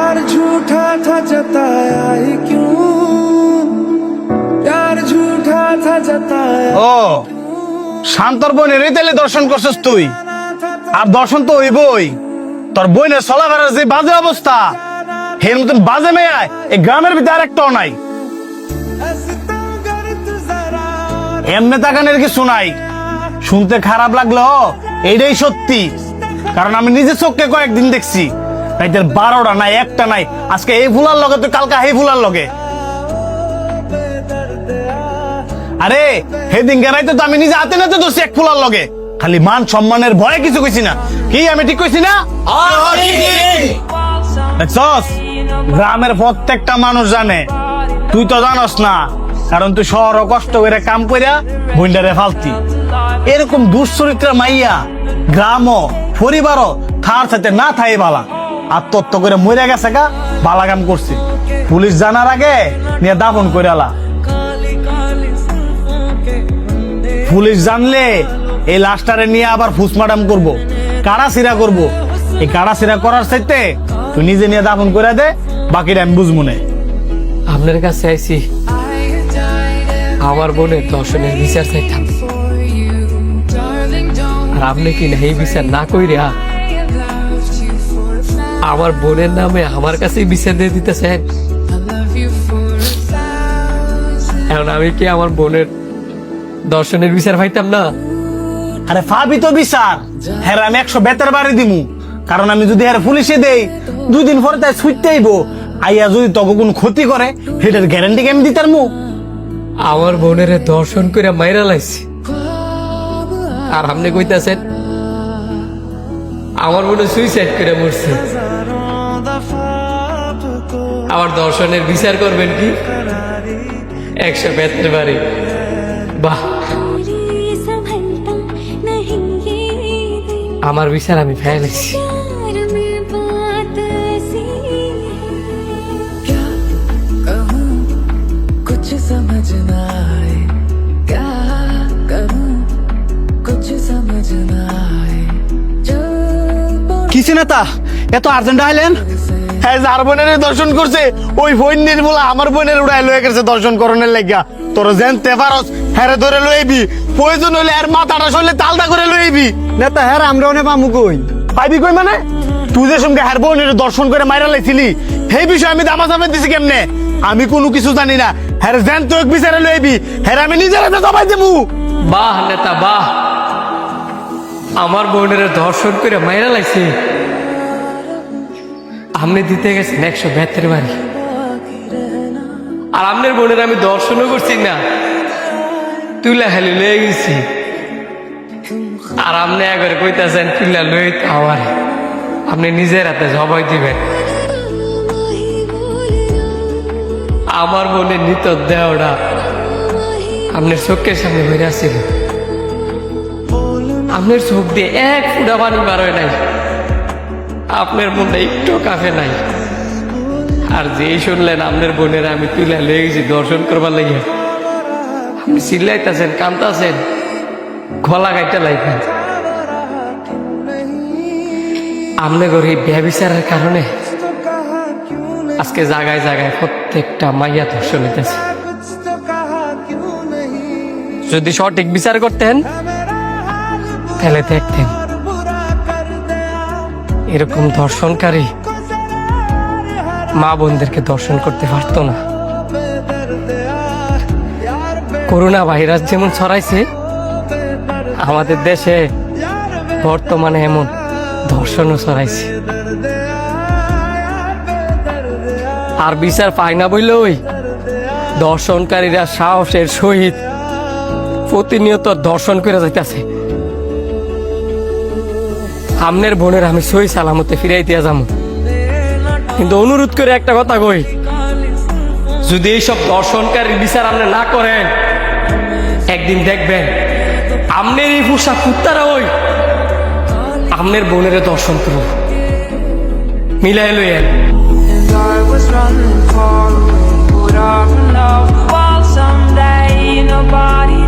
प्यार झूठा था जताया ही क्यों, प्यार झूठा था जताया। ও শান্তর বোনের তাইলে দর্শন করছিস তুই? আর দর্শন তো হইবই। তোর বোনের চলাফেরার যে বাজে অবস্থা, এর মতন বাজে মেয়ে এই গ্রামের ভিতরে আরেকটাও নাই। এমনি তাকানের কিছু নাই, শুনতে খারাপ লাগলো এইটাই সত্যি। কারণ আমি নিজে চোখে কয়েকদিন দেখছি, রাইতের 12টা নাই, একটা নাই। আজকে এই ফুলার লগে তো কালকা এই ফুলার লগে। আরে সেদিন রাইতে তো আমি নিজে হাতে নাতে ধরছি এক ফুলার লগে। খালি মান সম্মানের ভয়ে কিছু কইছি না। কি আমি ঠিক কইছি না? দেখছস, গ্রামের প্রত্যেকটা মানুষ জানে, তুই তো জানস না। কারণ তুই শহর কষ্ট করে কাম কইরা বইন্ডারে ফালতি। এরকম দুশ্চরিত্রা মাইয়া গ্রামও পরিবারও থার সাথে না থাই বালা। আত্মহত্য করে মরে গেছে গা, বালা কাম করছে। পুলিশ জানার আগে নিয়ে দাফন করে আলা। পুলিশ জানলে এই লাশটারে নিয়ে আবার ফুসমাডাম করবো, কাড়াছিড়া করবো। এই কাড়াছিড়া করার চাইতে তুই নিজে নিয়ে দাফন করে দে, বাকিটা আমি বুঝবো না। আপনার কাছে আইছি আমার বোনের দর্শনের বিচার চাইতাম, আর আপনি কি না এই বিচার না কইরা আমার বোনের নামে আমার কাছে বিচার দিয়ে দিতেছেন? এখন আমি কি আমার বোনের দর্শনের বিচার পাইতাম না? আরে ফাবি তো বিচার, হ্যাঁ আমি 100 বেতের বাড়ি দিমু। কারণ আমি যদি হ্যাঁ পুলিশে দেই, 2 দিন পরে তাই ছুটতে আইবো। আইয়া যদি তখন কোন ক্ষতি করে, সেটার গ্যারান্টি কেমন দিতার মু? আমার বোনের দর্শন করে মাইরা লাইছি, আর আপনি কইতাছেন আমার বোনে সুইসাইড করে মরছে। আমার দর্শনের বিচার করবেন কি 100 বেতের বাড়ি? বাহ, আমার বিচার আমি ফেলেছি। কিসে নেতা এত আর্জেন্ট আইলেন? হ্যাঁ, যার বোনের দর্শন করছে ওই বইনের বলা আমার বোনের উড়াই লয়ে গেছে দর্শন করণের লাগিয়া। তোর জানতে পারস, হ্যাঁ ধরে লইবি, প্রয়োজন হইলে আর মাথাটা সইলে তালটা করে লইবি। নেতা হ্যাঁ আমরা ওনে পামু কই? পাইবি কই মানে? তুই যে সঙ্গে হ্যাঁ বোনের দর্শন করে মাইরা লাইছিলি, সেই বিষয়ে আমি দামা দামে দিছি কেমনে? আমি কোনো কিছু জানি না। হ্যাঁ জান তো এক বিচারে লইবি, হ্যাঁ আমি নিজের হাতে জবাই দেবো। বাহ নেতা বাহ, আমার বোনের দর্শন করে মাইরা লাইছে, আপনি দিতে গেছেন 100 বেতের বাড়ি। আর আপনার বোনের আমি দর্শনও করছি না, তুইলা খালি লয়ে গেছি। আর আপনি একবারে কইতাছেন তুইলা লই আমার, আপনি নিজের হাতে জবাই দিবেন। আমার বোনের নিত দেহটা আপনার চোখের সামনে হয়ে আসছিল, আপনার চোখ দিয়ে এক ফুটা পানি বার হয় নাই, আপনার মনটা একটু কাফে নাই। আর যেই শুনলেন আপনার বোনের আমি তুলে লয়ে গেছি দর্শন করবার লাগিয়া, আপনি চিল্লাইতেছেন, কান্দাছেন, গলা গাইতে লাগবেন। আপনার ঘরে ব্যভিচারের কারণে আজকে জায়গায় জায়গায় প্রত্যেকটা মাইয়া ধর্ষণ হইতেছে। যদি সঠিক বিচার করতেন তাহলে দেখতেন এরকম ধর্ষণকারী মা বোনদেরকে দর্শন করতে পারতো না। করোনা ভাইরাস যেমন ছড়াইছে, আমাদের দেশে বর্তমানে এমন ধর্ষণও ছড়াইছে। আর বিচার পায় না বললেই দর্শনকারীরা সাহসের সহিত প্রতিনিয়ত দর্শন করে যাইতেছে। আমনের বোনের আমি সহি সালামতে ফিরাই দিয়া যাবো, কিন্তু অনুরোধ করে একটা কথা কই, যদি এইসব দর্শনকারীর বিচার আপনি না করেন, একদিন দেখবেন আমনের এই পোশাক কুত্তারা ওই আমনের বোনের দর্শন করব। মিলাই লইয়েন। I was running far away, would I run out? While someday nobody